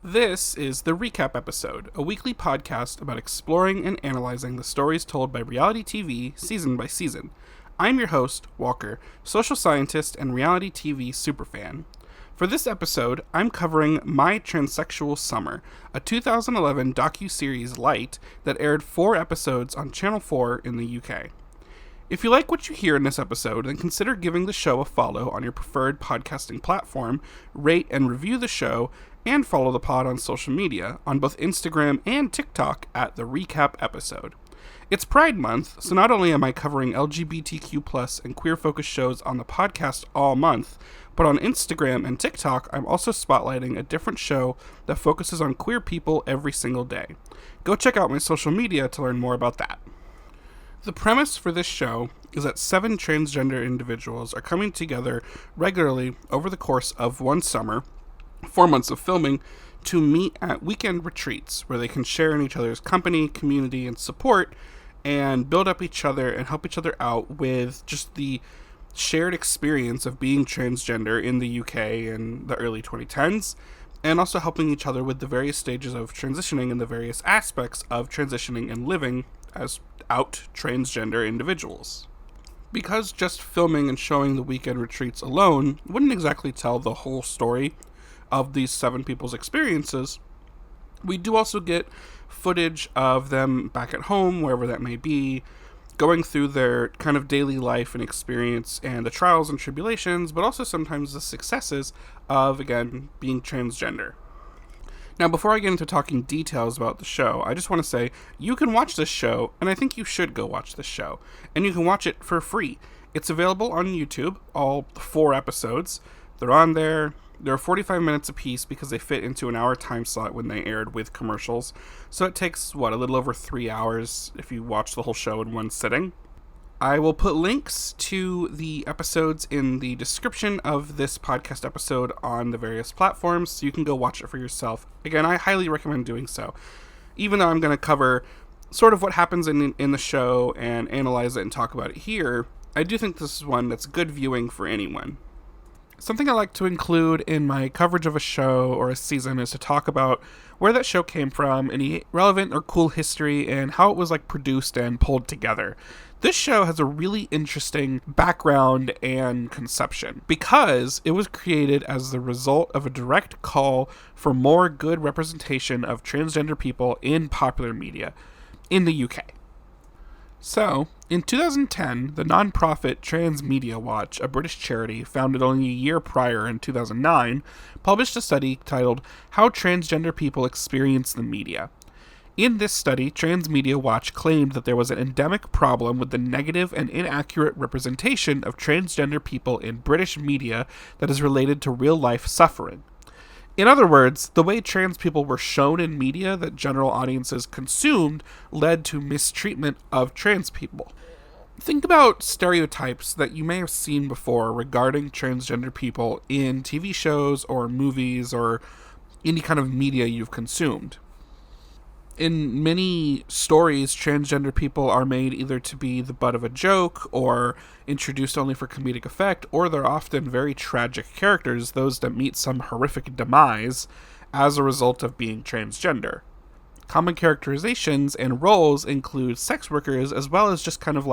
This is the Recap Episode, a weekly podcast about exploring and analyzing the stories told by reality TV season by season. I'm your host, Walker, social scientist and reality TV superfan. For this episode, I'm covering My Transsexual Summer, a 2011 docuseries light that aired 4 episodes on Channel 4 in the UK. If you like what you hear in this episode, then consider giving the show a follow on your preferred podcasting platform, rate and review the show, and follow the pod on social media, on both Instagram and TikTok at The Recap Episode. It's Pride Month, so not only am I covering LGBTQ+ and queer-focused shows on the podcast all month, but on Instagram and TikTok, I'm also spotlighting a different show that focuses on queer people every single day. Go check out my social media to learn more about that. The premise for this show is that 7 transgender individuals are coming together regularly over the course of one summer, 4 months of filming, to meet at weekend retreats where they can share in each other's company, community, and support, and build up each other and help each other out with just the shared experience of being transgender in the UK in the early 2010s, and also helping each other with the various stages of transitioning and the various aspects of transitioning and living as out transgender individuals. Because just filming and showing the weekend retreats alone wouldn't exactly tell the whole story of these 7 people's experiences, we do also get footage of them back at home, wherever that may be, going through their kind of daily life and experience and the trials and tribulations, but also sometimes the successes of, again, being transgender. Now, before I get into talking details about the show, I just want to say you can watch this show, and I think you should go watch this show. And you can watch it for free. It's available on YouTube, all 4 episodes. They're on there. They're 45 minutes apiece because they fit into an hour time slot when they aired with commercials. So it takes, a little over 3 hours if you watch the whole show in one sitting. I will put links to the episodes in the description of this podcast episode on the various platforms, so you can go watch it for yourself. Again, I highly recommend doing so. Even though I'm going to cover sort of what happens in the show and analyze it and talk about it here, I do think this is one that's good viewing for anyone. Something I like to include in my coverage of a show or a season is to talk about where that show came from, any relevant or cool history, and how it was produced and pulled together. This show has a really interesting background and conception because it was created as the result of a direct call for more good representation of transgender people in popular media in the UK. So, in 2010, the non-profit Trans Media Watch, a British charity founded only a year prior in 2009, published a study titled How Transgender People Experience the Media. In this study, Trans Media Watch claimed that there was an endemic problem with the negative and inaccurate representation of transgender people in British media that is related to real-life suffering. In other words, the way trans people were shown in media that general audiences consumed led to mistreatment of trans people. Think about stereotypes that you may have seen before regarding transgender people in TV shows or movies or any kind of media you've consumed. In many stories, transgender people are made either to be the butt of a joke or introduced only for comedic effect, or they're often very tragic characters, those that meet some horrific demise as a result of being transgender. Common characterizations and roles include sex workers as well as just kind of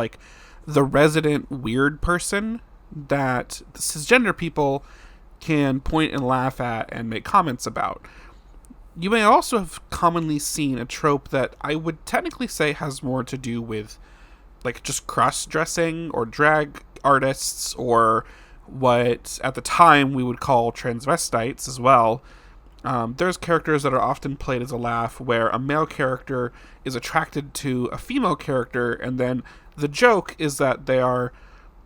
the resident weird person that cisgender people can point and laugh at and make comments about. You may also have commonly seen a trope that I would technically say has more to do with just cross-dressing or drag artists, or what at the time we would call transvestites as well. There's characters that are often played as a laugh where a male character is attracted to a female character, and then the joke is that they are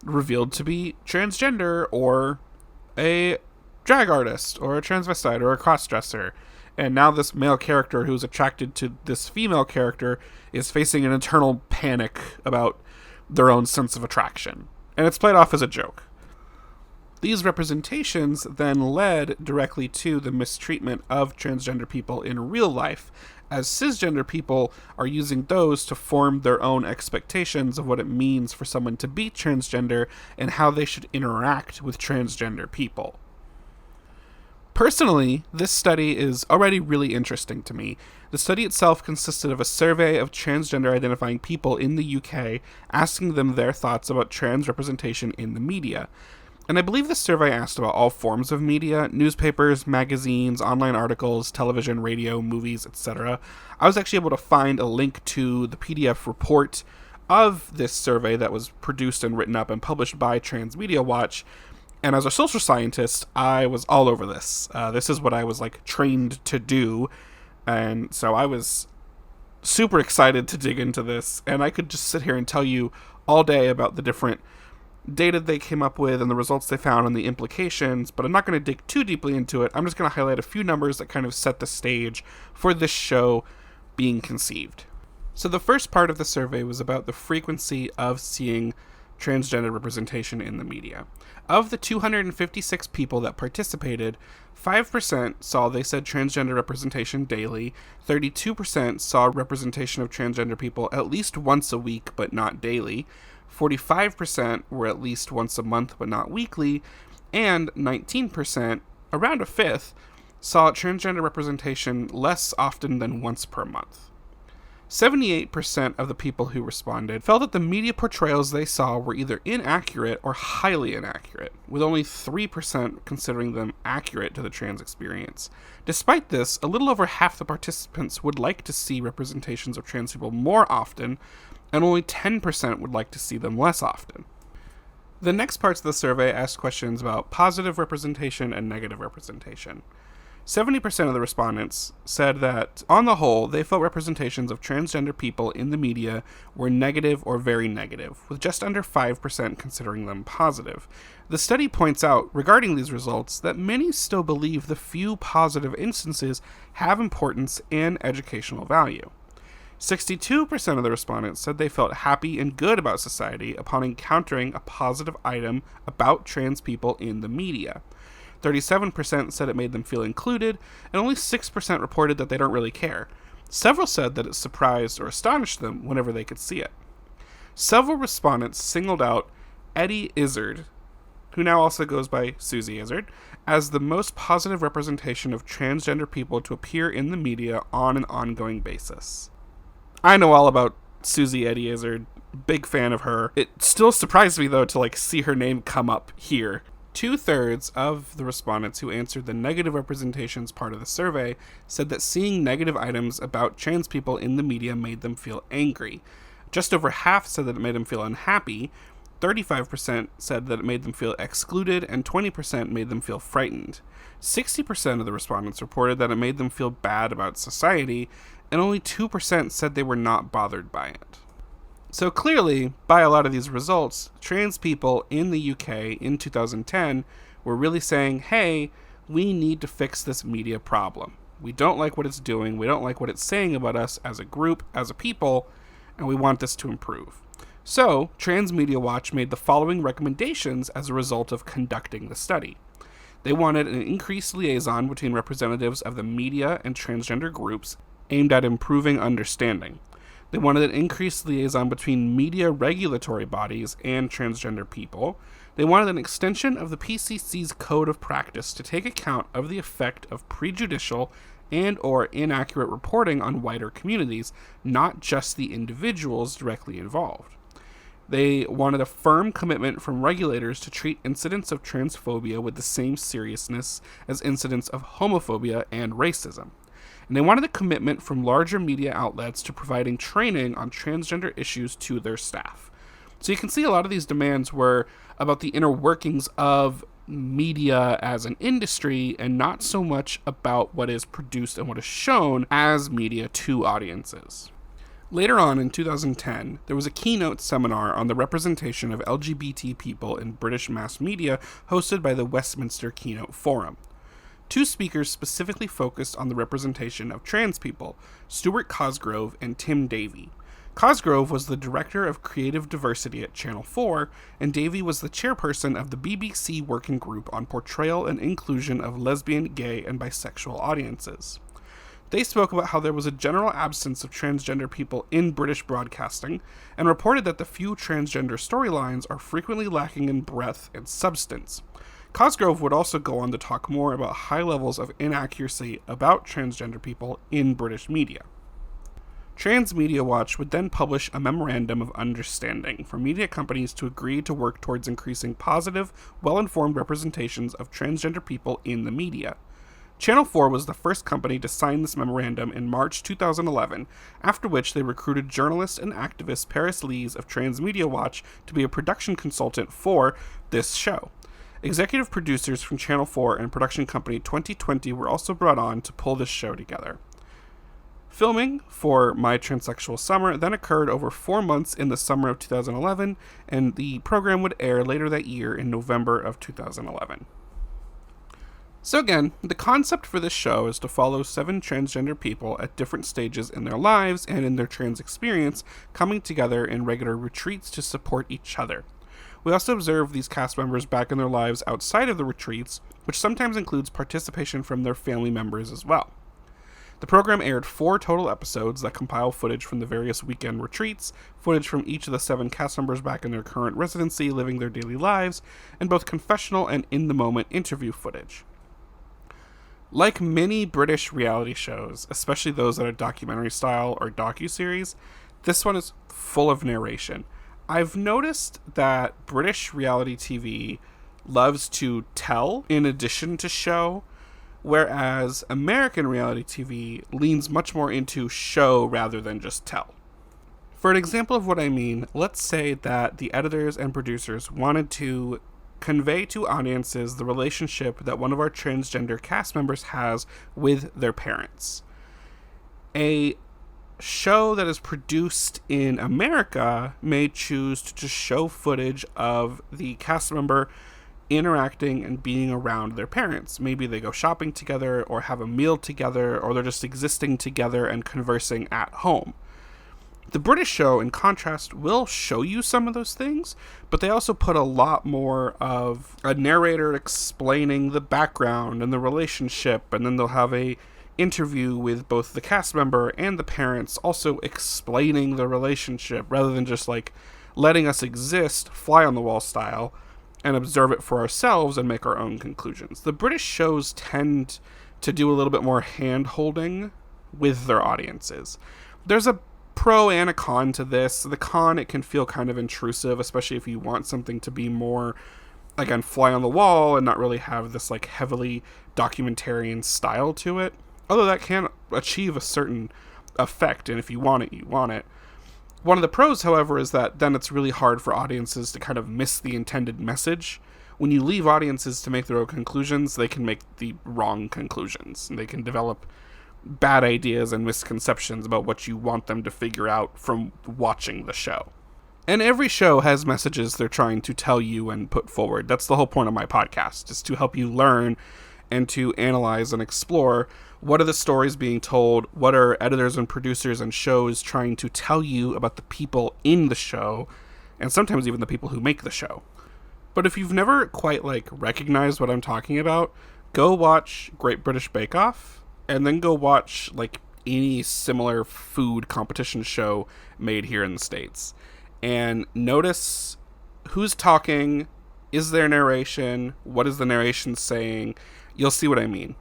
revealed to be transgender or a drag artist or a transvestite or a cross-dresser. And now this male character who's attracted to this female character is facing an internal panic about their own sense of attraction. And it's played off as a joke. These representations then led directly to the mistreatment of transgender people in real life, as cisgender people are using those to form their own expectations of what it means for someone to be transgender and how they should interact with transgender people. Personally, this study is already really interesting to me. The study itself consisted of a survey of transgender identifying people in the UK, asking them their thoughts about trans representation in the media. And I believe this survey asked about all forms of media: newspapers, magazines, online articles, television, radio, movies, etc. I was actually able to find a link to the PDF report of this survey that was produced and written up and published by Transmedia Watch. And as a social scientist, I was all over this. This is what I was trained to do. And so I was super excited to dig into this. And I could just sit here and tell you all day about the different data they came up with and the results they found and the implications, but I'm not going to dig too deeply into it. I'm just going to highlight a few numbers that kind of set the stage for this show being conceived. So the first part of the survey was about the frequency of seeing transgender representation in the media. Of the 256 people that participated, 5% saw they said transgender representation daily, 32% saw representation of transgender people at least once a week but not daily, 45% were at least once a month but not weekly, and 19%, around a fifth, saw transgender representation less often than once per month. 78% of the people who responded felt that the media portrayals they saw were either inaccurate or highly inaccurate, with only 3% considering them accurate to the trans experience. Despite this, a little over half the participants would like to see representations of trans people more often, and only 10% would like to see them less often. The next parts of the survey asked questions about positive representation and negative representation. 70% of the respondents said that, on the whole, they felt representations of transgender people in the media were negative or very negative, with just under 5% considering them positive. The study points out, regarding these results, that many still believe the few positive instances have importance and educational value. 62% of the respondents said they felt happy and good about society upon encountering a positive item about trans people in the media. 37% said it made them feel included, and only 6% reported that they don't really care. Several said that it surprised or astonished them whenever they could see it. Several respondents singled out Eddie Izzard, who now also goes by Susie Izzard, as the most positive representation of transgender people to appear in the media on an ongoing basis. I know all about Susie Eddie Izzard, big fan of her. It still surprised me, though, to see her name come up here. 2/3 of the respondents who answered the negative representations part of the survey said that seeing negative items about trans people in the media made them feel angry. Just over half said that it made them feel unhappy, 35% said that it made them feel excluded, and 20% made them feel frightened. 60% of the respondents reported that it made them feel bad about society, and only 2% said they were not bothered by it. So clearly, by a lot of these results, trans people in the UK in 2010 were really saying, hey, we need to fix this media problem. We don't like what it's doing, we don't like what it's saying about us as a group, as a people, and we want this to improve. So, Transmedia Watch made the following recommendations as a result of conducting the study. They wanted an increased liaison between representatives of the media and transgender groups aimed at improving understanding. They wanted an increased liaison between media regulatory bodies and transgender people. They wanted an extension of the PCC's code of practice to take account of the effect of prejudicial and or inaccurate reporting on wider communities, not just the individuals directly involved. They wanted a firm commitment from regulators to treat incidents of transphobia with the same seriousness as incidents of homophobia and racism. And they wanted a commitment from larger media outlets to providing training on transgender issues to their staff. So you can see a lot of these demands were about the inner workings of media as an industry and not so much about what is produced and what is shown as media to audiences. Later on in 2010, there was a keynote seminar on the representation of LGBT people in British mass media hosted by the Westminster Keynote Forum. Two speakers specifically focused on the representation of trans people, Stuart Cosgrove and Tim Davie. Cosgrove was the Director of Creative Diversity at Channel 4, and Davie was the chairperson of the BBC Working Group on Portrayal and Inclusion of Lesbian, Gay, and Bisexual Audiences. They spoke about how there was a general absence of transgender people in British broadcasting, and reported that the few transgender storylines are frequently lacking in breadth and substance. Cosgrove would also go on to talk more about high levels of inaccuracy about transgender people in British media. Transmedia Watch would then publish a memorandum of understanding for media companies to agree to work towards increasing positive, well-informed representations of transgender people in the media. Channel 4 was the first company to sign this memorandum in March 2011, after which they recruited journalist and activist Paris Lees of Transmedia Watch to be a production consultant for this show. Executive producers from Channel 4 and production company 2020 were also brought on to pull this show together. Filming for My Transsexual Summer then occurred over 4 months in the summer of 2011, and the program would air later that year in November of 2011. So again, the concept for this show is to follow 7 transgender people at different stages in their lives and in their trans experience, coming together in regular retreats to support each other. We also observe these cast members back in their lives outside of the retreats, which sometimes includes participation from their family members as well. The program aired 4 total episodes that compile footage from the various weekend retreats, footage from each of the 7 cast members back in their current residency living their daily lives, and both confessional and in-the-moment interview footage. Like many British reality shows, especially those that are documentary style or docuseries, this one is full of narration. I've noticed that British reality TV loves to tell in addition to show, whereas American reality TV leans much more into show rather than just tell. For an example of what I mean, let's say that the editors and producers wanted to convey to audiences the relationship that one of our transgender cast members has with their parents. A show that is produced in America may choose to just show footage of the cast member interacting and being around their parents. Maybe they go shopping together or have a meal together, or they're just existing together and conversing at home. The British show, in contrast, will show you some of those things, but they also put a lot more of a narrator explaining the background and the relationship, and then they'll have a interview with both the cast member and the parents also explaining the relationship, rather than just like letting us exist fly on the wall style and observe it for ourselves and make our own conclusions. The British shows tend to do a little bit more hand-holding with their audiences. There's a pro and a con to this. The con, it can feel kind of intrusive, especially if you want something to be more, again, fly on the wall and not really have this like heavily documentarian style to it. Although that can achieve a certain effect, and if you want it, you want it. One of the pros, however, is that then it's really hard for audiences to kind of miss the intended message. When you leave audiences to make their own conclusions, they can make the wrong conclusions, and they can develop bad ideas and misconceptions about what you want them to figure out from watching the show. And every show has messages they're trying to tell you and put forward. That's the whole point of my podcast, is to help you learn and to analyze and explore what are the stories being told, what are editors and producers and shows trying to tell you about the people in the show, and sometimes even the people who make the show. But if you've never quite recognized what I'm talking about, go watch Great British Bake Off, and then go watch any similar food competition show made here in the States. And notice who's talking, is there narration, what is the narration saying? You'll see what I mean.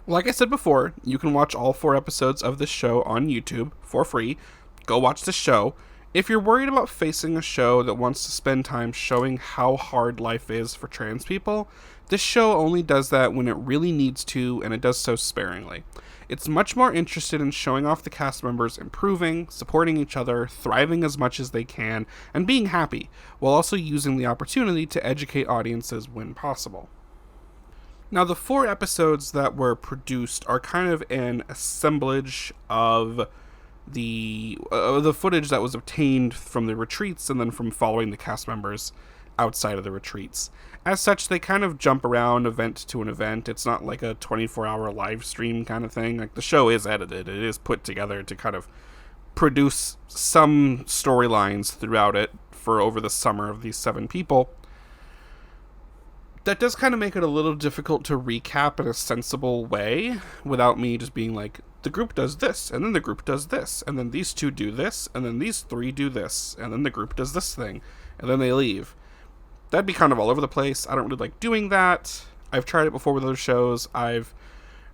Like I said before, you can watch all 4 episodes of this show on YouTube for free. Go watch the show. If you're worried about facing a show that wants to spend time showing how hard life is for trans people, this show only does that when it really needs to, and it does so sparingly. It's much more interested in showing off the cast members improving, supporting each other, thriving as much as they can, and being happy, while also using the opportunity to educate audiences when possible. Now, the 4 episodes that were produced are kind of an assemblage of the footage that was obtained from the retreats and then from following the cast members outside of the retreats. As such, they kind of jump around event to an event. It's not like a 24-hour live stream kind of thing. The show is edited. It is put together to kind of produce some storylines throughout it for over the summer of these 7 people. That does kind of make it a little difficult to recap in a sensible way without me just being like, the group does this, and then the group does this, and then these 2 do this, and then these 3 do this, and then the group does this thing, and then they leave. that'd be kind of all over the place. I don't really like doing that. I've tried it before with other shows. I've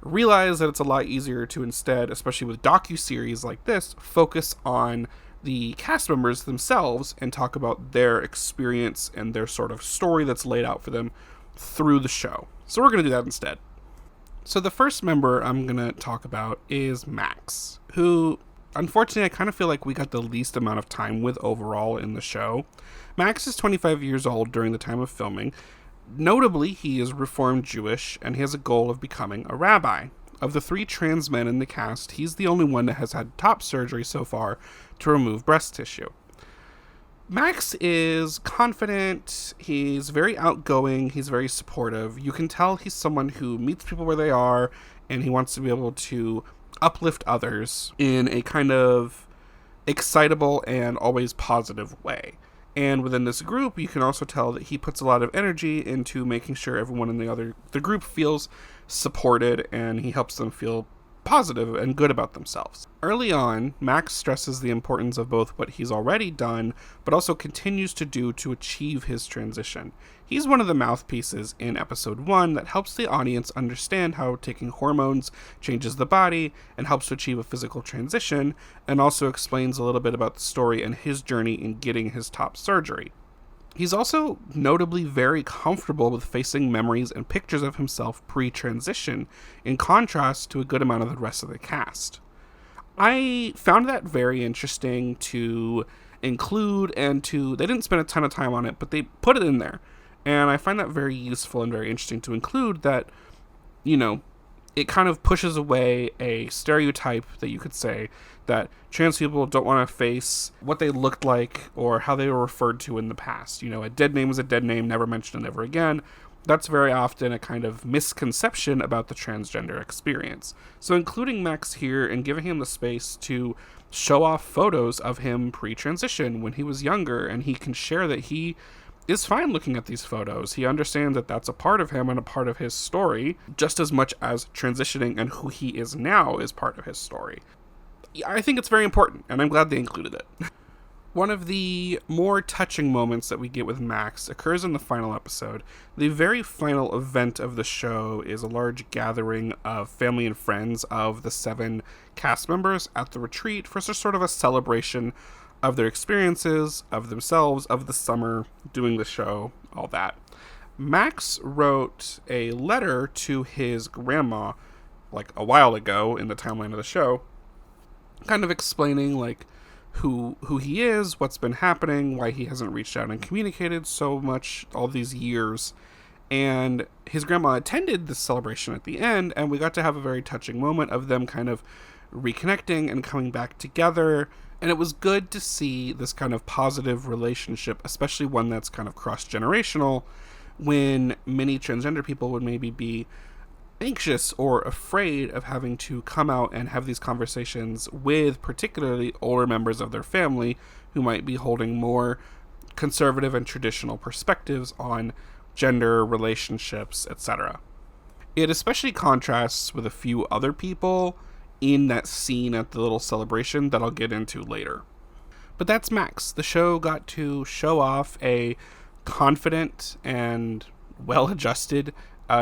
realized that it's a lot easier to instead, especially with docuseries like this, focus on the cast members themselves and talk about their experience and their sort of story that's laid out for them through the show. So we're going to do that instead. So the first member I'm going to talk about is Max, who unfortunately I kind of feel like we got the least amount of time with overall in the show. Max is 25 years old during the time of filming. Notably, he is Reformed Jewish, and he has a goal of becoming a rabbi. Of the 3 trans men in the cast, he's the only one that has had top surgery so far to remove breast tissue. Max is confident, he's very outgoing, he's very supportive. You can tell he's someone who meets people where they are, and he wants to be able to uplift others in a kind of excitable and always positive way. And within this group, you can also tell that he puts a lot of energy into making sure everyone in the group feels supported, and he helps them feel positive and good about themselves. Early on, Max stresses the importance of both what he's already done, but also continues to do to achieve his transition. He's one of the mouthpieces in episode 1 that helps the audience understand how taking hormones changes the body and helps to achieve a physical transition, and also explains a little bit about the story and his journey in getting his top surgery. He's also notably very comfortable with facing memories and pictures of himself pre-transition, in contrast to a good amount of the rest of the cast. I found that very interesting to include, and they didn't spend a ton of time on it, but they put it in there. And I find that very useful and very interesting to include that, it kind of pushes away a stereotype that you could say that trans people don't want to face what they looked like or how they were referred to in the past. A dead name is a dead name, never mentioned ever again. That's very often a kind of misconception about the transgender experience. So including Max here and giving him the space to show off photos of him pre-transition when he was younger, and he can share that he is fine looking at these photos. He understands that that's a part of him and a part of his story, just as much as transitioning and who he is now is part of his story. I think it's very important, and I'm glad they included it. One of the more touching moments that we get with Max occurs in the final episode. The very final event of the show is a large gathering of family and friends of the 7 cast members at the retreat for sort of a celebration of their experiences, of themselves, of the summer, doing the show, all that. Max wrote a letter to his grandma, like a while ago in the timeline of the show, kind of explaining like who he is, what's been happening, why he hasn't reached out and communicated so much all these years. And his grandma attended this celebration at the end, and we got to have a very touching moment of them kind of reconnecting and coming back together. And it was good to see this kind of positive relationship, especially one that's kind of cross-generational, when many transgender people would maybe be anxious or afraid of having to come out and have these conversations with particularly older members of their family who might be holding more conservative and traditional perspectives on gender, relationships, etc. It especially contrasts with a few other people in that scene at the little celebration that I'll get into later. But that's Max. The show got to show off a confident and well-adjusted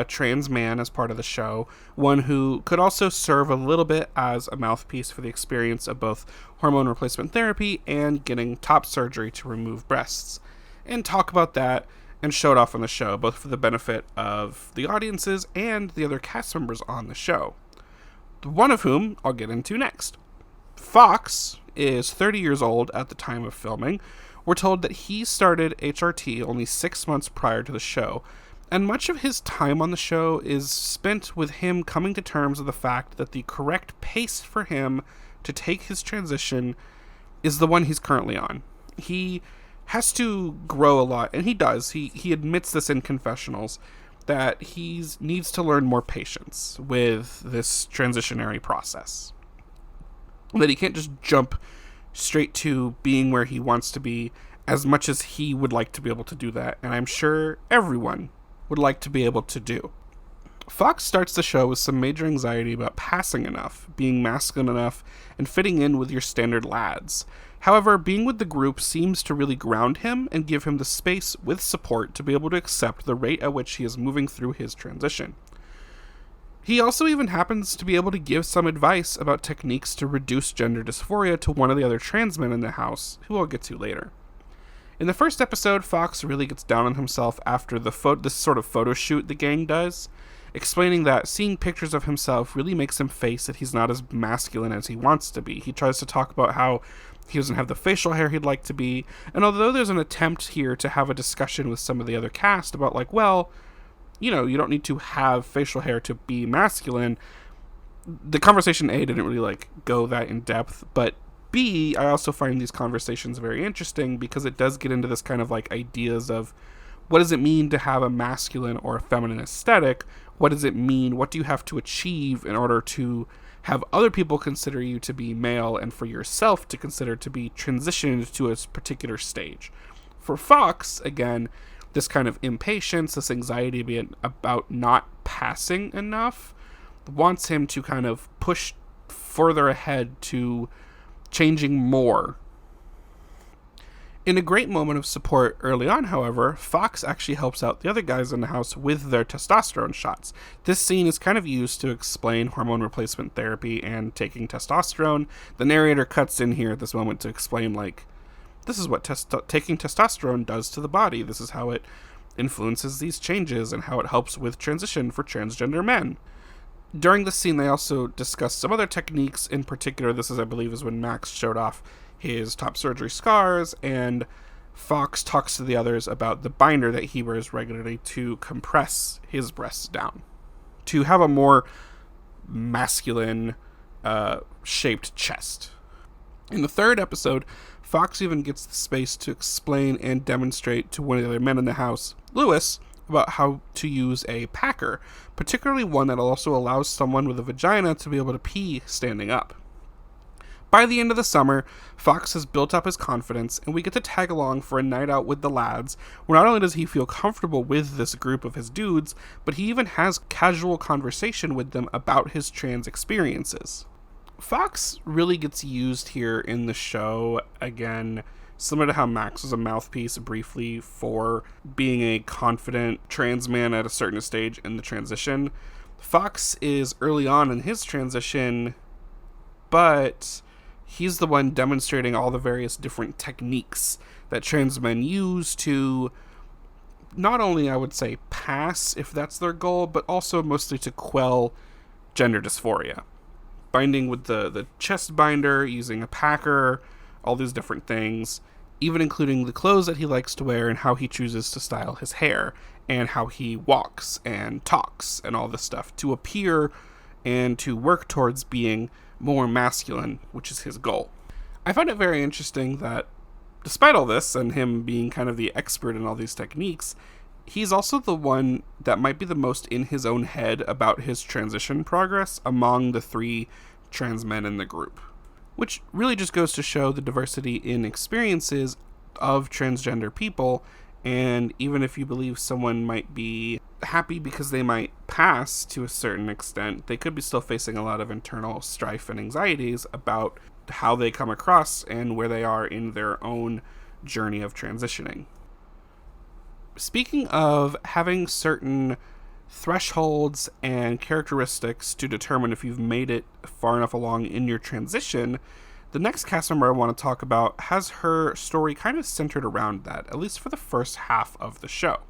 trans man as part of the show, one who could also serve a little bit as a mouthpiece for the experience of both hormone replacement therapy and getting top surgery to remove breasts, and talk about that and show it off on the show, both for the benefit of the audiences and the other cast members on the show, one of whom I'll get into next. Fox is 30 years old at the time of filming. We're told that he started HRT only 6 months prior to the show, and much of his time on the show is spent with him coming to terms with the fact that the correct pace for him to take his transition is the one he's currently on. He has to grow a lot, and he does. He admits this in confessionals, that he needs to learn more patience with this transitionary process. That he can't just jump straight to being where he wants to be, as much as he would like to be able to do that, and I'm sure everyone would like to be able to do. Fox starts the show with some major anxiety about passing enough, being masculine enough, and fitting in with your standard lads. However, being with the group seems to really ground him and give him the space with support to be able to accept the rate at which he is moving through his transition. He also even happens to be able to give some advice about techniques to reduce gender dysphoria to one of the other trans men in the house, who I'll get to later. In the first episode, Fox really gets down on himself after this sort of photo shoot the gang does, explaining that seeing pictures of himself really makes him face that he's not as masculine as he wants to be. He tries to talk about how he doesn't have the facial hair he'd like to be, and although there's an attempt here to have a discussion with some of the other cast about like, well, you don't need to have facial hair to be masculine, the conversation A didn't really like go that in depth, but B, I also find these conversations very interesting because it does get into this kind of like ideas of what does it mean to have a masculine or a feminine aesthetic? What does it mean? What do you have to achieve in order to have other people consider you to be male and for yourself to consider to be transitioned to a particular stage? For Fox, again, this kind of impatience, this anxiety about not passing enough, wants him to kind of push further ahead to changing more. In a great moment of support early on, however, Fox actually helps out the other guys in the house with their testosterone shots. This scene is kind of used to explain hormone replacement therapy and taking testosterone. The narrator cuts in here at this moment to explain, like, this is what taking testosterone does to the body. This is how it influences these changes and how it helps with transition for transgender men. During the scene, they also discussed some other techniques. In particular, this is, I believe, is when Max showed off his top surgery scars, and Fox talks to the others about the binder that he wears regularly to compress his breasts down, to have a more masculine shaped chest. In the third episode, Fox even gets the space to explain and demonstrate to one of the other men in the house, Lewis, about how to use a packer, particularly one that also allows someone with a vagina to be able to pee standing up. By the end of the summer, Fox has built up his confidence, and we get to tag along for a night out with the lads, where not only does he feel comfortable with this group of his dudes, but he even has casual conversation with them about his trans experiences. Fox really gets used here in the show, again, similar to how Max was a mouthpiece briefly for being a confident trans man at a certain stage in the transition. Fox is early on in his transition, but he's the one demonstrating all the various different techniques that trans men use to not only, I would say, pass, if that's their goal, but also mostly to quell gender dysphoria. Binding with the chest binder, using a packer, all these different things, even including the clothes that he likes to wear and how he chooses to style his hair, and how he walks and talks and all this stuff to appear and to work towards being more masculine, which is his goal. I find it very interesting that despite all this and him being kind of the expert in all these techniques, he's also the one that might be the most in his own head about his transition progress among the three trans men in the group, which really just goes to show the diversity in experiences of transgender people. And even if you believe someone might be happy because they might pass to a certain extent, they could be still facing a lot of internal strife and anxieties about how they come across and where they are in their own journey of transitioning. Speaking of having certain thresholds and characteristics to determine if you've made it far enough along in your transition, the next cast member I want to talk about has her story kind of centered around that, at least for the first half of the show.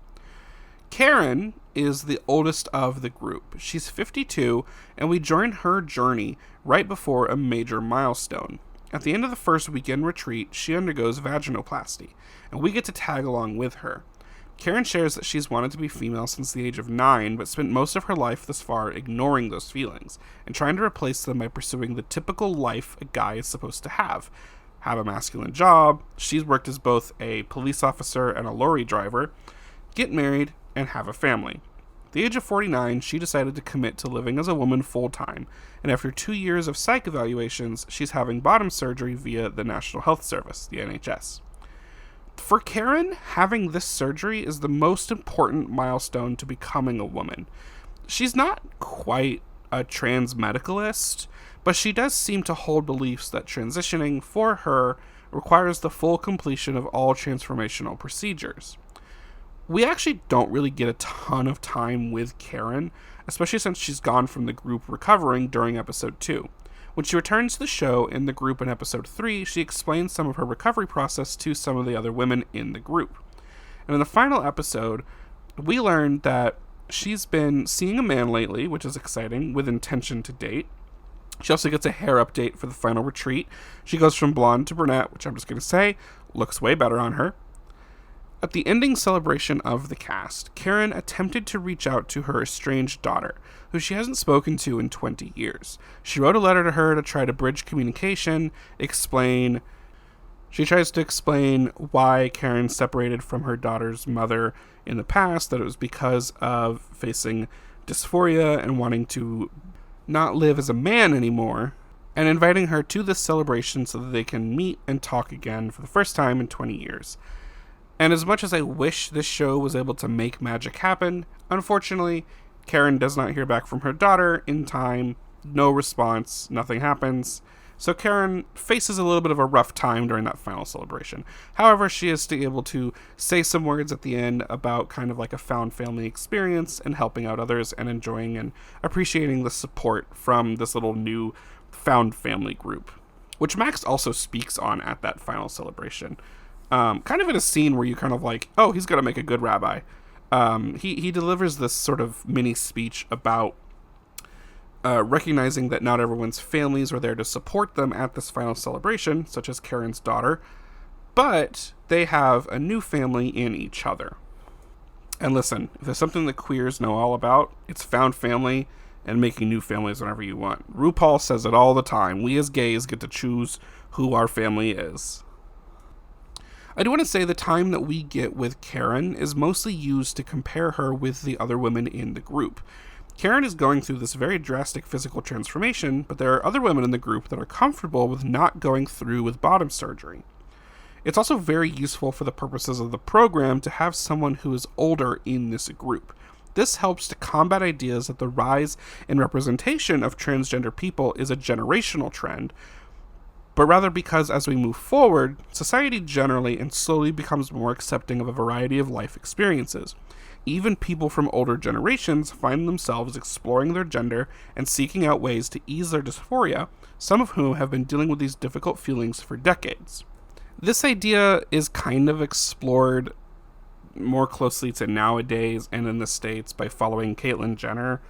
Karen is the oldest of the group. She's 52, and we join her journey right before a major milestone. At the end of the first weekend retreat, she undergoes vaginoplasty, and we get to tag along with her. Karen shares that she's wanted to be female since the age of 9, but spent most of her life thus far ignoring those feelings and trying to replace them by pursuing the typical life a guy is supposed to have a masculine job. She's worked as both a police officer and a lorry driver, get married, and have a family. At the age of 49, she decided to commit to living as a woman full-time, and after 2 years of psych evaluations, she's having bottom surgery via the National Health Service, the NHS. For Karen, having this surgery is the most important milestone to becoming a woman. She's not quite a trans medicalist, but she does seem to hold beliefs that transitioning for her requires the full completion of all transformational procedures. We actually don't really get a ton of time with Karen, especially since she's gone from the group recovering during episode 2. When she returns to the show in the group in episode 3, she explains some of her recovery process to some of the other women in the group. And in the final episode, we learned that she's been seeing a man lately, which is exciting, with intention to date. She also gets a hair update for the final retreat. She goes from blonde to brunette, which I'm just going to say looks way better on her. At the ending celebration of the cast, Karen attempted to reach out to her estranged daughter, who she hasn't spoken to in 20 years. She wrote a letter to her to try to bridge communication, She tries to explain why Karen separated from her daughter's mother in the past, that it was because of facing dysphoria and wanting to not live as a man anymore, and inviting her to this celebration so that they can meet and talk again for the first time in 20 years. And as much as I wish this show was able to make magic happen, unfortunately, Karen does not hear back from her daughter in time. No response, nothing happens. So Karen faces a little bit of a rough time during that final celebration. However, she is still able to say some words at the end about kind of like a found family experience and helping out others and enjoying and appreciating the support from this little new found family group, which Max also speaks on at that final celebration. Kind of in a scene where you kind of like, oh, he's going to make a good rabbi. He delivers this sort of mini speech about recognizing that not everyone's families are there to support them at this final celebration, such as Karen's daughter, but they have a new family in each other. And listen, if there's something that queers know all about, it's found family and making new families whenever you want. RuPaul says it all the time. We as gays get to choose who our family is. I do want to say the time that we get with Karen is mostly used to compare her with the other women in the group. Karen is going through this very drastic physical transformation, but there are other women in the group that are comfortable with not going through with bottom surgery. It's also very useful for the purposes of the program to have someone who is older in this group. This helps to combat ideas that the rise in representation of transgender people is a generational trend, but rather because as we move forward, society generally and slowly becomes more accepting of a variety of life experiences. Even people from older generations find themselves exploring their gender and seeking out ways to ease their dysphoria, some of whom have been dealing with these difficult feelings for decades. This idea is kind of explored more closely to nowadays and in the States by following Caitlyn Jenner,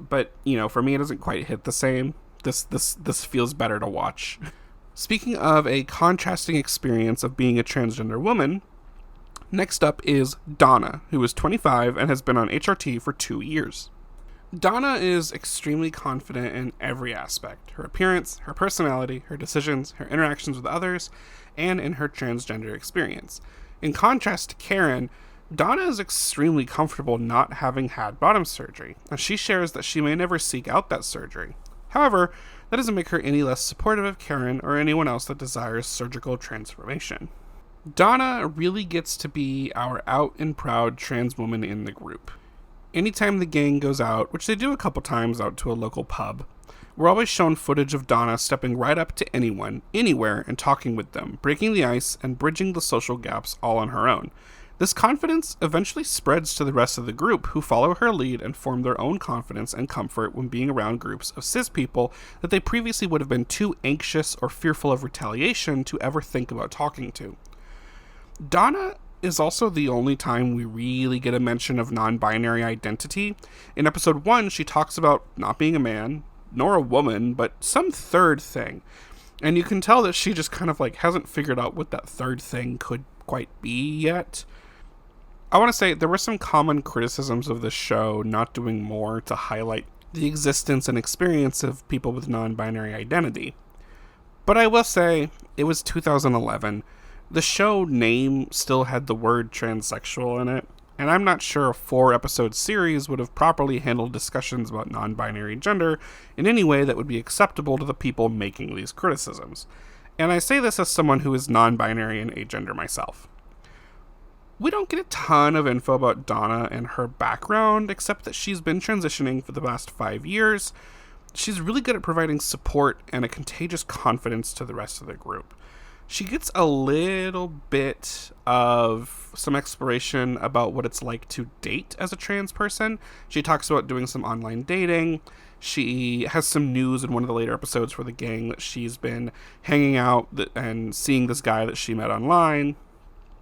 but, for me it doesn't quite hit the same. This feels better to watch. Speaking of a contrasting experience of being a transgender woman, next up is Donna, who is 25 and has been on HRT for 2 years. Donna is extremely confident in every aspect: her appearance, her personality, her decisions, her interactions with others, and in her transgender experience. In contrast to Karen, Donna is extremely comfortable not having had bottom surgery, and she shares that she may never seek out that surgery. However, that doesn't make her any less supportive of Karen or anyone else that desires surgical transformation. Donna really gets to be our out and proud trans woman in the group. Anytime the gang goes out, which they do a couple times out to a local pub, we're always shown footage of Donna stepping right up to anyone, anywhere, and talking with them, breaking the ice and bridging the social gaps all on her own. This confidence eventually spreads to the rest of the group, who follow her lead and form their own confidence and comfort when being around groups of cis people that they previously would have been too anxious or fearful of retaliation to ever think about talking to. Donna is also the only time we really get a mention of non-binary identity. In episode 1, she talks about not being a man, nor a woman, but some third thing. And you can tell that she just kind of hasn't figured out what that third thing could quite be yet. I want to say there were some common criticisms of this show not doing more to highlight the existence and experience of people with non-binary identity. But I will say, it was 2011. The show name still had the word transsexual in it, and I'm not sure a 4-episode series would have properly handled discussions about non-binary gender in any way that would be acceptable to the people making these criticisms. And I say this as someone who is non-binary and agender myself. We don't get a ton of info about Donna and her background, except that she's been transitioning for the past 5 years. She's really good at providing support and a contagious confidence to the rest of the group. She gets a little bit of some exploration about what it's like to date as a trans person. She talks about doing some online dating. She has some news in one of the later episodes for the gang that she's been hanging out and seeing this guy that she met online.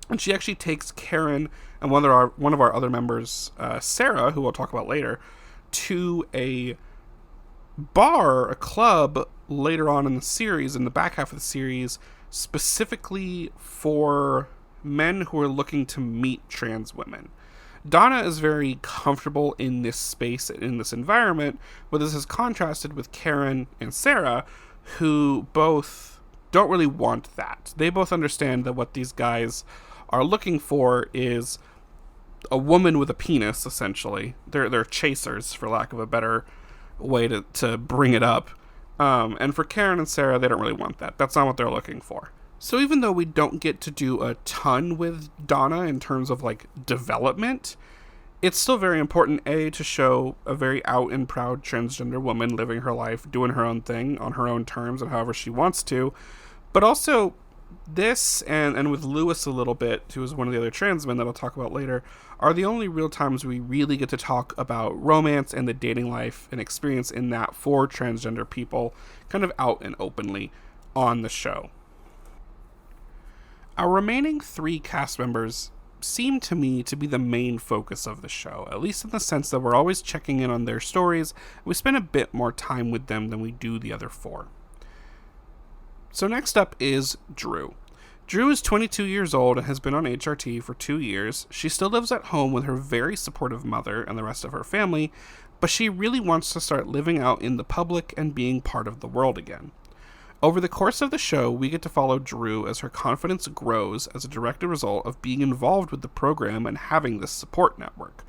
And she actually takes Karen and one of our other members, Sarah, who we'll talk about later, to a bar, a club later on in the series, in the back half of the series, specifically for men who are looking to meet trans women. Donna is very comfortable in this space, in this environment, but this is contrasted with Karen and Sarah, who both don't really want that. They both understand that what these guys are looking for is a woman with a penis, essentially. They're chasers, for lack of a better way to bring it up. And for Karen and Sarah, they don't really want that. That's not what they're looking for. So even though we don't get to do a ton with Donna in terms of like development, it's still very important, A, to show a very out and proud transgender woman living her life, doing her own thing on her own terms and however she wants to. But also, this and with Lewis a little bit, who is one of the other trans men that I'll talk about later, are the only real times we really get to talk about romance and the dating life and experience in that for transgender people, kind of out and openly on the show. Our remaining 3 cast members seem to me to be the main focus of the show, at least in the sense that we're always checking in on their stories, and we spend a bit more time with them than we do the other 4. So next up is Drew. Drew is 22 years old and has been on HRT for 2 years. She still lives at home with her very supportive mother and the rest of her family, but she really wants to start living out in the public and being part of the world again. Over the course of the show, we get to follow Drew as her confidence grows as a direct result of being involved with the program and having this support network.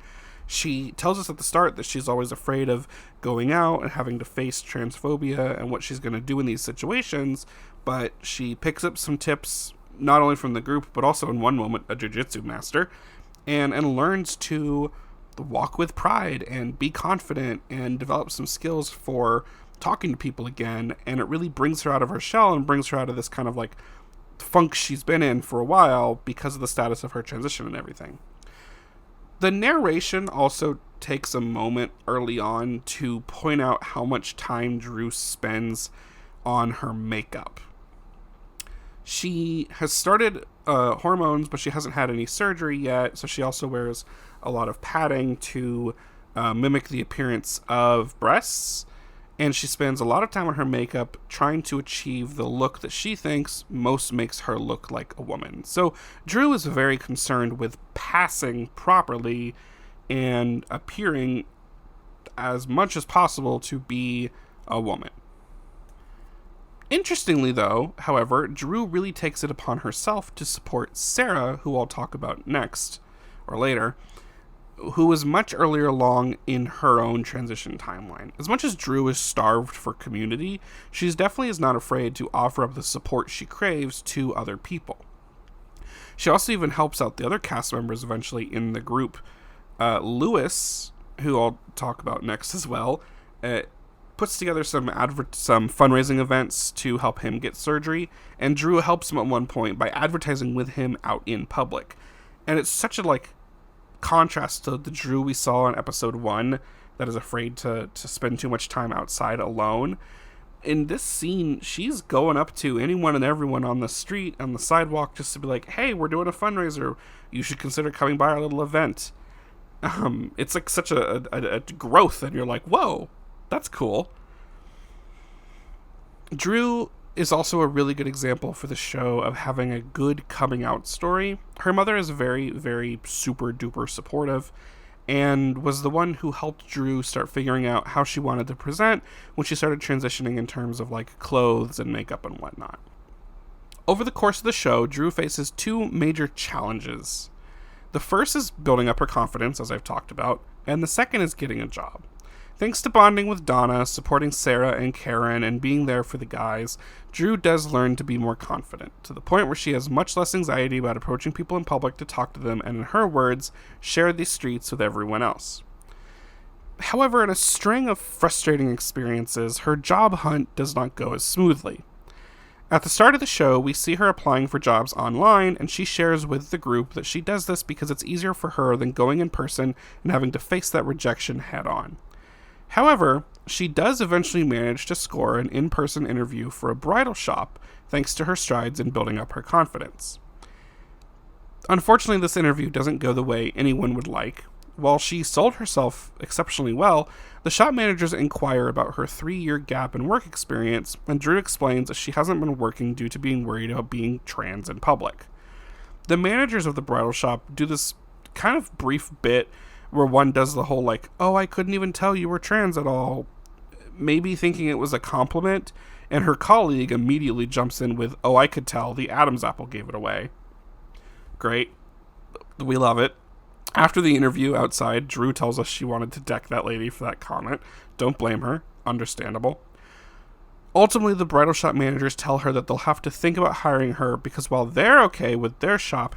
She tells us at the start that she's always afraid of going out and having to face transphobia and what she's going to do in these situations, but she picks up some tips, not only from the group, but also in one moment, a jiu-jitsu master, and learns to walk with pride and be confident and develop some skills for talking to people again, and it really brings her out of her shell and brings her out of this kind of like funk she's been in for a while because of the status of her transition and everything. The narration also takes a moment early on to point out how much time Drew spends on her makeup. She has started hormones, but she hasn't had any surgery yet, so she also wears a lot of padding to mimic the appearance of breasts, and she spends a lot of time on her makeup trying to achieve the look that she thinks most makes her look like a woman. So Drew is very concerned with passing properly and appearing as much as possible to be a woman. Interestingly, though, however, Drew really takes it upon herself to support Sarah, who I'll talk about next, or later, who is much earlier along in her own transition timeline. As much as Drew is starved for community, she's definitely is not afraid to offer up the support she craves to other people. She also even helps out the other cast members eventually in the group. Lewis, who I'll talk about next as well, puts together some fundraising events to help him get surgery, and Drew helps him at one point by advertising with him out in public. And it's such a contrast to the Drew we saw in episode 1 that is afraid to spend too much time outside alone. In this scene, she's going up to anyone and everyone on the street, on the sidewalk, just to be like, hey, we're doing a fundraiser. You should consider coming by our little event. It's like such a growth, and you're like, whoa, that's cool. Drew is also a really good example for the show of having a good coming out story. Her mother is very, very super duper supportive and was the one who helped Drew start figuring out how she wanted to present when she started transitioning in terms of clothes and makeup and whatnot. Over the course of the show, Drew faces 2 major challenges. The first is building up her confidence, as I've talked about, and the second is getting a job. Thanks to bonding with Donna, supporting Sarah and Karen, and being there for the guys, Drew does learn to be more confident, to the point where she has much less anxiety about approaching people in public to talk to them and, in her words, share these streets with everyone else. However, in a string of frustrating experiences, her job hunt does not go as smoothly. At the start of the show, we see her applying for jobs online, and she shares with the group that she does this because it's easier for her than going in person and having to face that rejection head on. However, she does eventually manage to score an in-person interview for a bridal shop, thanks to her strides in building up her confidence. Unfortunately, this interview doesn't go the way anyone would like. While she sold herself exceptionally well, the shop managers inquire about her 3-year gap in work experience, and Drew explains that she hasn't been working due to being worried about being trans in public. The managers of the bridal shop do this kind of brief bit where one does the whole oh, I couldn't even tell you were trans at all, maybe thinking it was a compliment, and her colleague immediately jumps in with, oh, I could tell, the Adam's apple gave it away. Great. We love it. After the interview outside, Drew tells us she wanted to deck that lady for that comment. Don't blame her. Understandable. Ultimately, the bridal shop managers tell her that they'll have to think about hiring her because while they're okay with their shop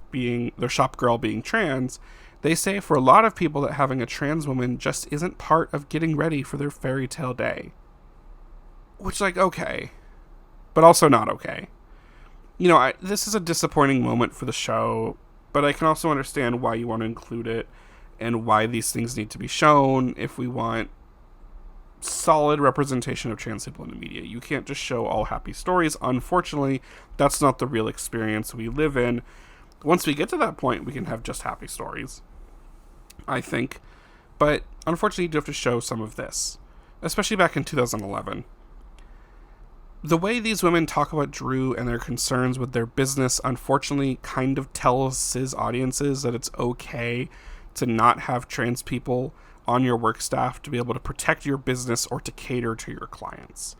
girl being trans, they say for a lot of people that having a trans woman just isn't part of getting ready for their fairy tale day. Which, okay. But also not okay. This is a disappointing moment for the show, but I can also understand why you want to include it and why these things need to be shown if we want solid representation of trans people in the media. You can't just show all happy stories. Unfortunately, that's not the real experience we live in. Once we get to that point, we can have just happy stories, I think. But unfortunately, you do have to show some of this, especially back in 2011. The way these women talk about Drew and their concerns with their business unfortunately kind of tells cis audiences that it's okay to not have trans people on your work staff to be able to protect your business or to cater to your clients.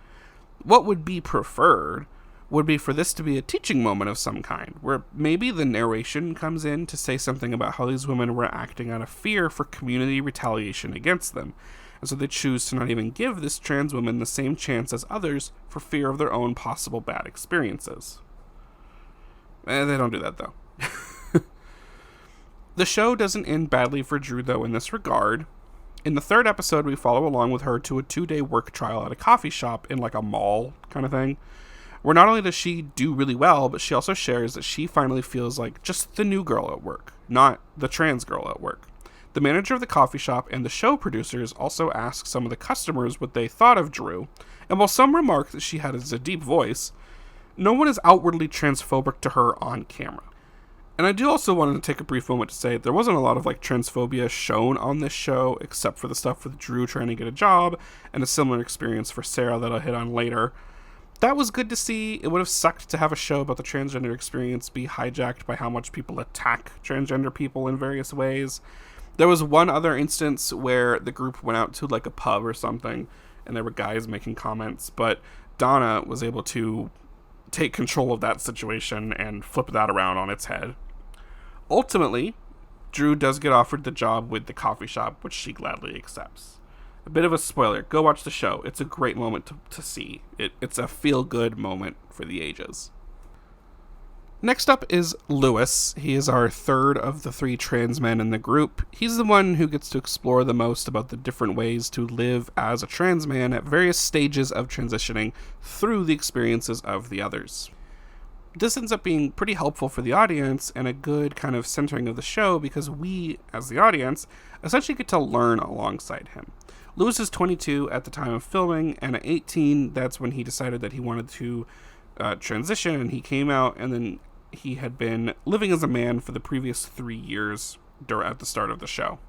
What would be preferred would be for this to be a teaching moment of some kind, where maybe the narration comes in to say something about how these women were acting out of fear for community retaliation against them. And so they choose to not even give this trans woman the same chance as others for fear of their own possible bad experiences. They don't do that, though. The show doesn't end badly for Drew, though, in this regard. In the 3rd episode, we follow along with her to a 2-day work trial at a coffee shop in a mall kind of thing, where not only does she do really well, but she also shares that she finally feels like just the new girl at work, not the trans girl at work. The manager of the coffee shop and the show producers also ask some of the customers what they thought of Drew, and while some remark that she has a deep voice, no one is outwardly transphobic to her on camera. And I do also want to take a brief moment to say there wasn't a lot of transphobia shown on this show, except for the stuff with Drew trying to get a job, and a similar experience for Sarah that I'll hit on later. That was good to see. It would have sucked to have a show about the transgender experience be hijacked by how much people attack transgender people in various ways. There was one other instance where the group went out to a pub or something, and there were guys making comments, but Donna was able to take control of that situation and flip that around on its head. Ultimately, Drew does get offered the job with the coffee shop, which she gladly accepts. A bit of a spoiler. Go watch the show. It's a great moment to see. It's a feel-good moment for the ages. Next up is Lewis. He is our 3rd of the 3 trans men in the group. He's the one who gets to explore the most about the different ways to live as a trans man at various stages of transitioning through the experiences of the others. This ends up being pretty helpful for the audience and a good kind of centering of the show because we, as the audience, essentially get to learn alongside him. Lewis is 22 at the time of filming, and at 18, that's when he decided that he wanted to transition, and he came out, and then he had been living as a man for the previous 3 years at the start of the show.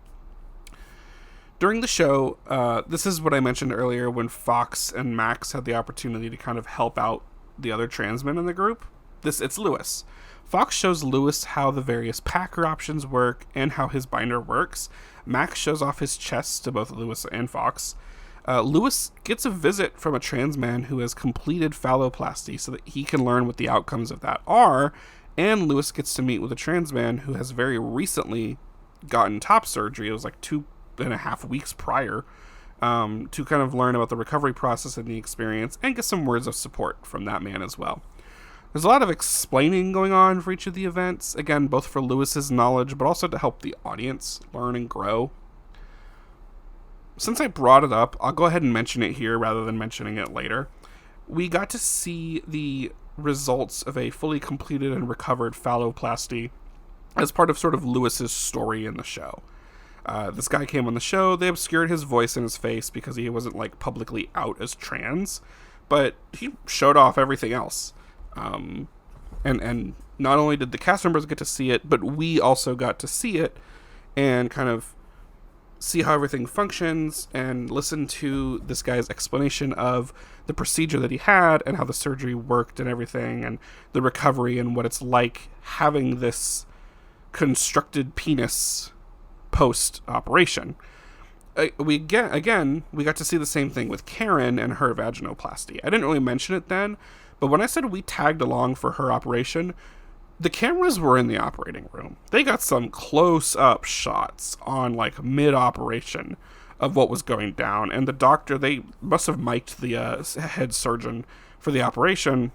During the show, this is what I mentioned earlier when Fox and Max had the opportunity to kind of help out the other trans men in the group. It's Lewis. Fox shows Lewis how the various packer options work and how his binder works. Max shows off his chest to both Lewis and Fox. Lewis gets a visit from a trans man who has completed phalloplasty so that he can learn what the outcomes of that are, and Lewis gets to meet with a trans man who has very recently gotten top surgery. It was 2.5 weeks prior, to kind of learn about the recovery process and the experience and get some words of support from that man as well. There's a lot of explaining going on for each of the events, again, both for Lewis's knowledge, but also to help the audience learn and grow. Since I brought it up, I'll go ahead and mention it here rather than mentioning it later. We got to see the results of a fully completed and recovered phalloplasty as part of sort of Lewis's story in the show. This guy came on the show. They obscured his voice and his face because he wasn't like publicly out as trans, but he showed off everything else. And not only did the cast members get to see it, but we also got to see it and kind of see how everything functions and listen to this guy's explanation of the procedure that he had and how the surgery worked and everything, and the recovery and what it's like having this constructed penis post-operation. We got to see the same thing with Karen and her vaginoplasty. I didn't really mention it then, but when I said we tagged along for her operation, the cameras were in the operating room. They got some close-up shots on like mid-operation of what was going down, and the doctor, they must have mic'd the head surgeon for the operation,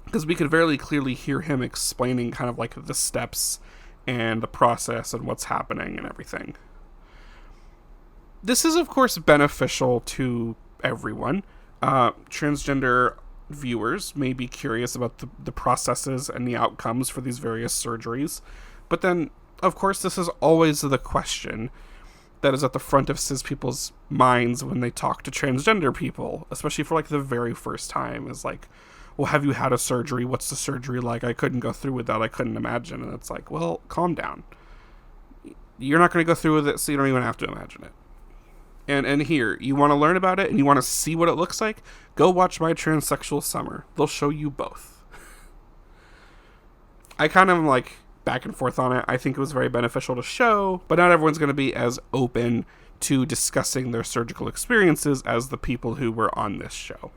because we could very clearly hear him explaining kind of like the steps and the process and what's happening and everything. This is, of course, beneficial to everyone. Transgender viewers may be curious about the processes and the outcomes for these various surgeries. But then, of course, this is always the question that is at the front of cis people's minds when they talk to transgender people, especially for like the very first time, is like, well, have you had a surgery? What's the surgery like? I couldn't go through with that. I couldn't imagine. And it's like, well, calm down. You're not going to go through with it, so you don't even have to imagine it. And here, you want to learn about it and you want to see what it looks like? Go watch my Transsexual Summer. They'll show you both. I kind of like back and forth on it. I think it was very beneficial to show, but not everyone's going to be as open to discussing their surgical experiences as the people who were on this show.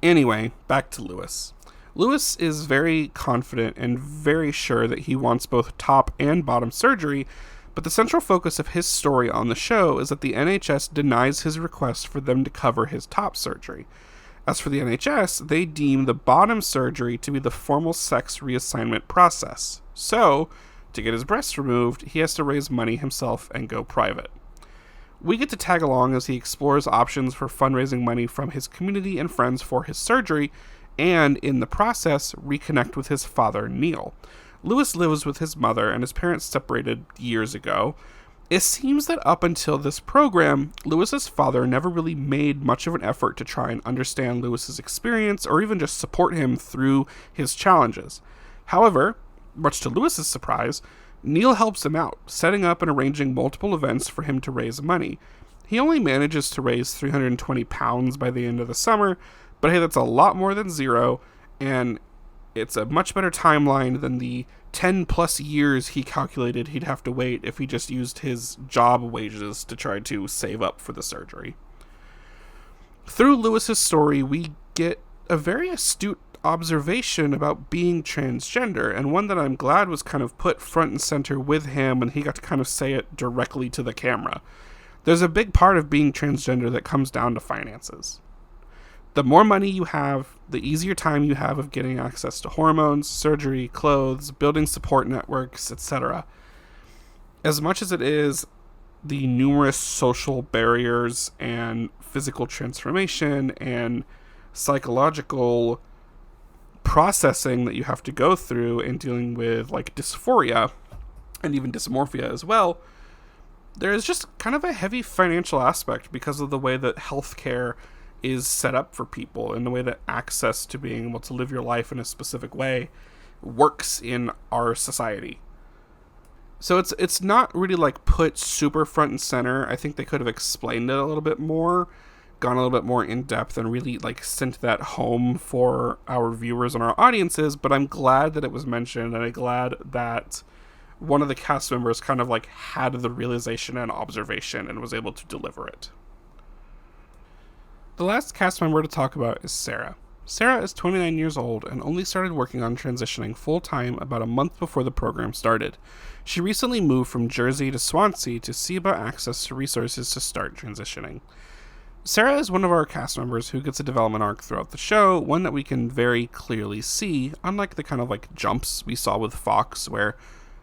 Anyway, back to Lewis. Lewis is very confident and very sure that he wants both top and bottom surgery, but the central focus of his story on the show is that the NHS denies his request for them to cover his top surgery. As for the NHS, they deem the bottom surgery to be the formal sex reassignment process. So, to get his breasts removed, he has to raise money himself and go private. We get to tag along as he explores options for fundraising money from his community and friends for his surgery, and in the process, reconnect with his father, Neil. Lewis lives with his mother, and his parents separated years ago. It seems that up until this program, Lewis's father never really made much of an effort to try and understand Lewis's experience or even just support him through his challenges. However, much to Lewis's surprise, Neil helps him out, setting up and arranging multiple events for him to raise money. He only manages to raise £320 by the end of the summer, but hey, that's a lot more than zero, and it's a much better timeline than the 10 plus years he calculated he'd have to wait if he just used his job wages to try to save up for the surgery. Through Lewis's story, we get a very astute observation about being transgender, and one that I'm glad was kind of put front and center with him, and he got to kind of say it directly to the camera. There's a big part of being transgender that comes down to finances. The more money you have, the easier time you have of getting access to hormones, surgery, clothes, building support networks, etc. As much as it is the numerous social barriers and physical transformation and psychological processing that you have to go through in dealing with like dysphoria and even dysmorphia as well, there is just kind of a heavy financial aspect because of the way that healthcare is set up for people and the way that access to being able to live your life in a specific way works in our society. So it's not really like put super front and center. I think they could have explained it a little bit more, gone a little bit more in depth, and really like sent that home for our viewers and our audiences. But I'm glad that it was mentioned, and I'm glad that one of the cast members kind of like had the realization and observation and was able to deliver it. The last cast member to talk about is Sarah. Sarah is 29 years old and only started working on transitioning full-time about a month before the program started. She recently moved from Jersey to Swansea to see about access to resources to start transitioning. Sarah is one of our cast members who gets a development arc throughout the show, one that we can very clearly see, unlike the kind of like jumps we saw with Fox, where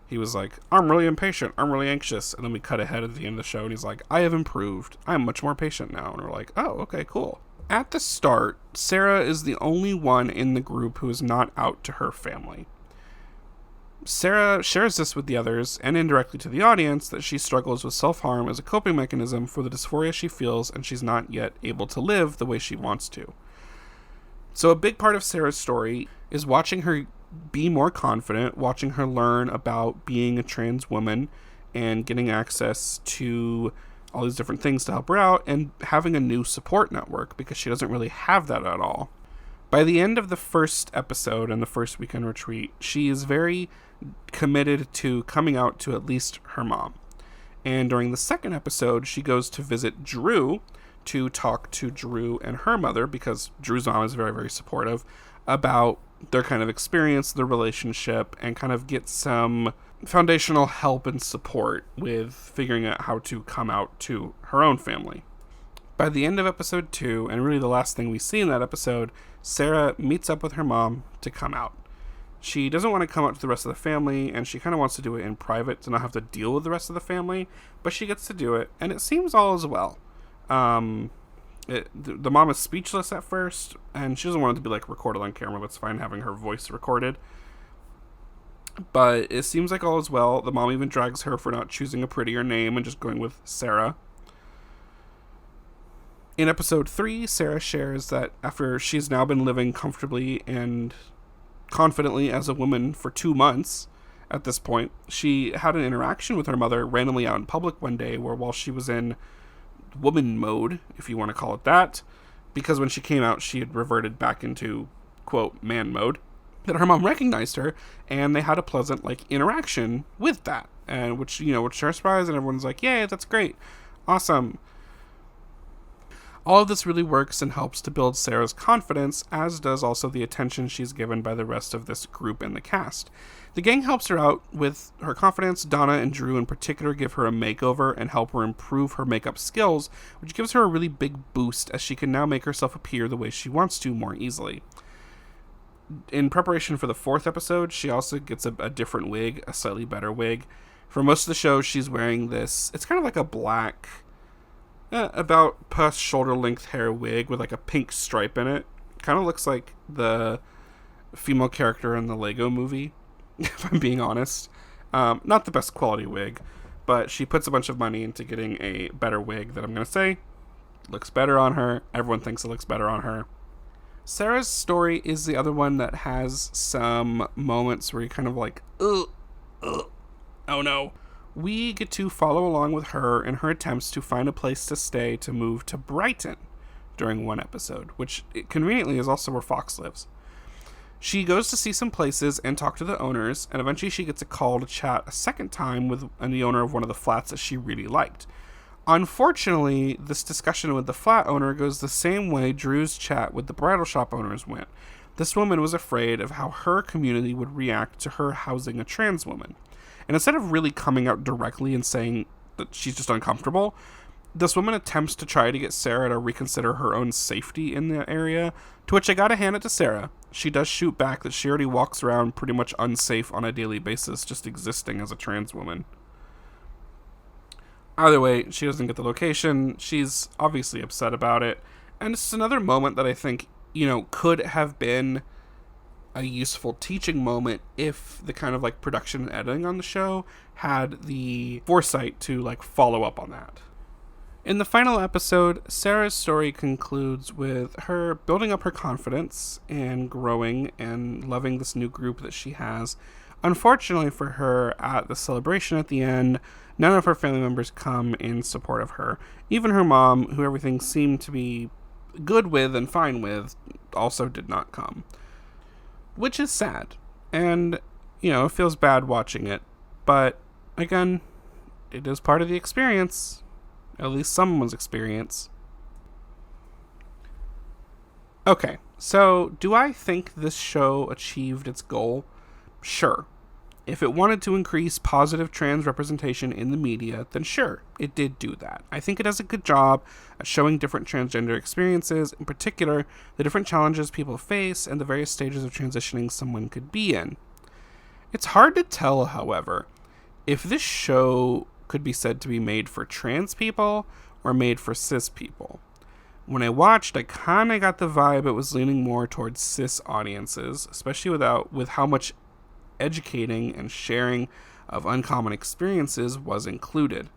he was like, I'm really impatient, I'm really anxious, and then we cut ahead at the end of the show, and he's like, I have improved, I'm much more patient now, and we're like, oh, okay, cool. At the start, Sarah is the only one in the group who is not out to her family. Sarah shares this with the others and indirectly to the audience that she struggles with self-harm as a coping mechanism for the dysphoria she feels, and she's not yet able to live the way she wants to. So a big part of Sarah's story is watching her be more confident, watching her learn about being a trans woman and getting access to all these different things to help her out, and having a new support network because she doesn't really have that at all. By the end of the first episode and the first weekend retreat, she is very committed to coming out to at least her mom. And during the second episode, she goes to visit Drew to talk to Drew and her mother, because Drew's mom is very, very supportive, about their kind of experience, their relationship, and kind of get some foundational help and support with figuring out how to come out to her own family. By the end of episode 2, and really the last thing we see in that episode, Sarah meets up with her mom to come out. She doesn't want to come out to the rest of the family, and she kind of wants to do it in private to not have to deal with the rest of the family, but she gets to do it, and it seems all is well. The mom is speechless at first, and she doesn't want it to be like recorded on camera, but it's fine having her voice recorded. But it seems like all is well. The mom even drags her for not choosing a prettier name and just going with Sarah. In episode 3, Sarah shares that after she's now been living comfortably and confidently as a woman for 2 months at this point, she had an interaction with her mother randomly out in public one day, where while she was in woman mode, if you want to call it that, because when she came out she had reverted back into, quote, man mode, that her mom recognized her, and they had a pleasant interaction with that, and which to her surprise, and everyone's like, yay, that's great, awesome. All of this really works and helps to build Sarah's confidence, as does also the attention she's given by the rest of this group and the cast. The gang helps her out with her confidence. Donna and Drew in particular give her a makeover and help her improve her makeup skills, which gives her a really big boost as she can now make herself appear the way she wants to more easily. In preparation for the 4th episode, she also gets a different wig, a slightly better wig. For most of the show, she's wearing this, it's kind of like a black, about past shoulder length hair wig with a pink stripe in it. Kind of looks like the female character in the Lego movie, if I'm being honest. Not the best quality wig, but she puts a bunch of money into getting a better wig that I'm going to say looks better on her. Everyone thinks it looks better on her. Sarah's story is the other one that has some moments where you're kind of like, ugh, oh no. We get to follow along with her in her attempts to find a place to stay to move to Brighton during one episode, which conveniently is also where Fox lives. She goes to see some places and talk to the owners, and eventually she gets a call to chat a second time with the owner of one of the flats that she really liked. Unfortunately, this discussion with the flat owner goes the same way Drew's chat with the bridal shop owners went. This woman was afraid of how her community would react to her housing a trans woman. And instead of really coming out directly and saying that she's just uncomfortable, this woman attempts to try to get Sarah to reconsider her own safety in the area, to which I gotta hand it to Sarah. She does shoot back that she already walks around pretty much unsafe on a daily basis just existing as a trans woman. Either way, she doesn't get the location. She's obviously upset about it. And it's another moment that I think, could have been a useful teaching moment if the kind of production and editing on the show had the foresight to follow up on that. In the final episode, Sarah's story concludes with her building up her confidence and growing and loving this new group that she has. Unfortunately for her, at the celebration at the end, none of her family members come in support of her. Even her mom, who everything seemed to be good with and fine with, also did not come. Which is sad. And, it feels bad watching it. But, again, it is part of the experience. At least someone's experience. Okay, so do I think this show achieved its goal? Sure. If it wanted to increase positive trans representation in the media, then sure, it did do that. I think it does a good job at showing different transgender experiences, in particular, the different challenges people face and the various stages of transitioning someone could be in. It's hard to tell, however, if this show could be said to be made for trans people or made for cis people. When I watched, I kind of got the vibe it was leaning more towards cis audiences, especially with how much educating and sharing of uncommon experiences was included.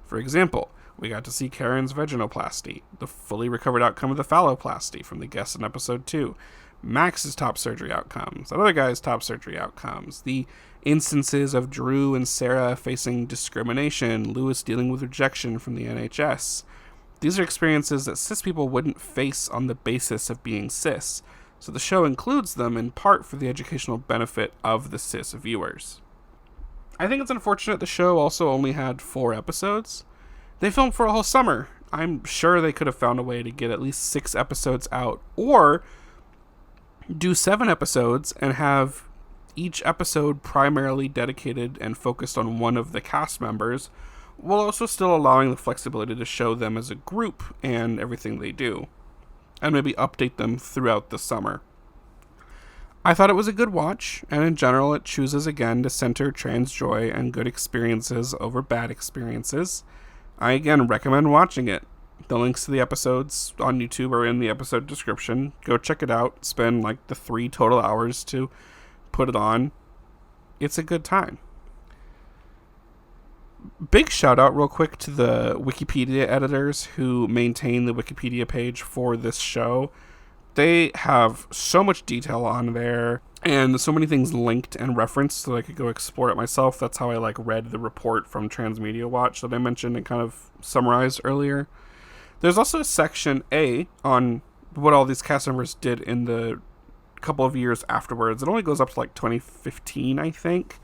For example, we got to see Karen's vaginoplasty, the fully recovered outcome of the phalloplasty from the guest in episode 2, Max's top surgery outcomes, that other guy's top surgery outcomes, the instances of Drew and Sarah facing discrimination, Lewis dealing with rejection from the NHS. These are experiences that cis people wouldn't face on the basis of being cis, so the show includes them in part for the educational benefit of the cis viewers. I think it's unfortunate the show also only had 4 episodes. They filmed for a whole summer. I'm sure they could have found a way to get at least 6 episodes out, or do 7 episodes and have each episode primarily dedicated and focused on one of the cast members, while also still allowing the flexibility to show them as a group and everything they do, and maybe update them throughout the summer. I thought it was a good watch, and in general it chooses again to center trans joy and good experiences over bad experiences. I again recommend watching it. The links to the episodes on YouTube are in the episode description. Go check it out. Spend like the 3 total hours to put it on. It's a good time. Big shout out real quick to the Wikipedia editors who maintain the Wikipedia page for this show. They have so much detail on there and so many things linked and referenced so that I could go explore it myself. That's how I read the report from Transmedia Watch that I mentioned and kind of summarized earlier. There's also a section A on what all these cast members did in the couple of years afterwards. It only goes up to 2015, I think,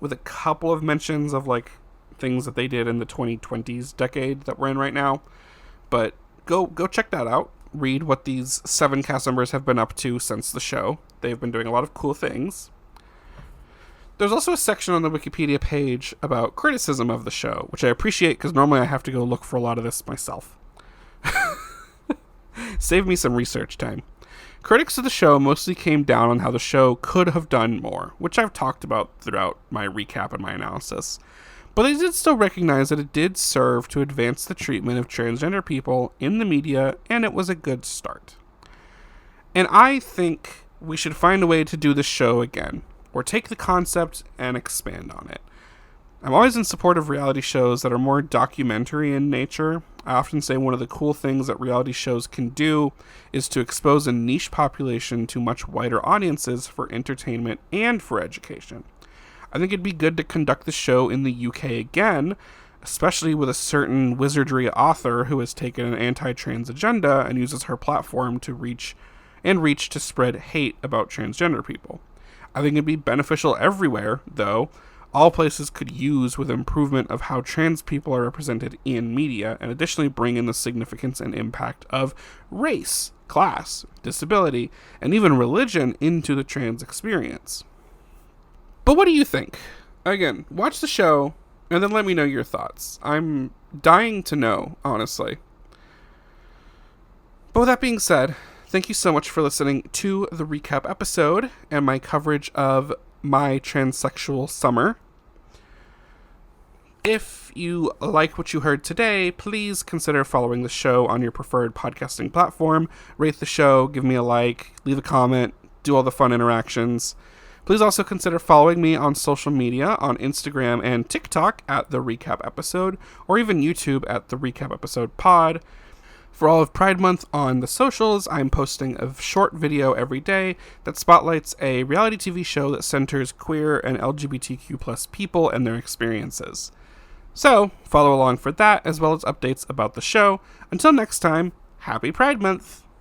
with a couple of mentions of things that they did in the 2020s decade that we're in right now. But go check that out. Read what these 7 cast members have been up to since the show. They've been doing a lot of cool things. There's also a section on the Wikipedia page about criticism of the show, which I appreciate because normally I have to go look for a lot of this myself. Save me some research time. Critics of the show mostly came down on how the show could have done more, which I've talked about throughout my recap and my analysis. But they did still recognize that it did serve to advance the treatment of transgender people in the media, and it was a good start. And I think we should find a way to do this show again, or take the concept and expand on it. I'm always in support of reality shows that are more documentary in nature. I often say one of the cool things that reality shows can do is to expose a niche population to much wider audiences for entertainment and for education. I think it'd be good to conduct the show in the UK again, especially with a certain wizardry author who has taken an anti-trans agenda and uses her platform to reach to spread hate about transgender people. I think it'd be beneficial everywhere, though. All places could use with improvement of how trans people are represented in media, and additionally bring in the significance and impact of race, class, disability, and even religion into the trans experience. But what do you think? Again, watch the show, and then let me know your thoughts. I'm dying to know, honestly. But with that being said, thank you so much for listening to the recap episode and my coverage of my Transsexual Summer. If you like what you heard today, please consider following the show on your preferred podcasting platform. Rate the show, give me a like, leave a comment, do all the fun interactions. Please also consider following me on social media on Instagram and TikTok at The Recap Episode, or even YouTube at The Recap Episode Pod. For all of Pride Month on the socials, I'm posting a short video every day that spotlights a reality TV show that centers queer and LGBTQ+ people and their experiences. So, follow along for that, as well as updates about the show. Until next time, happy Pride Month!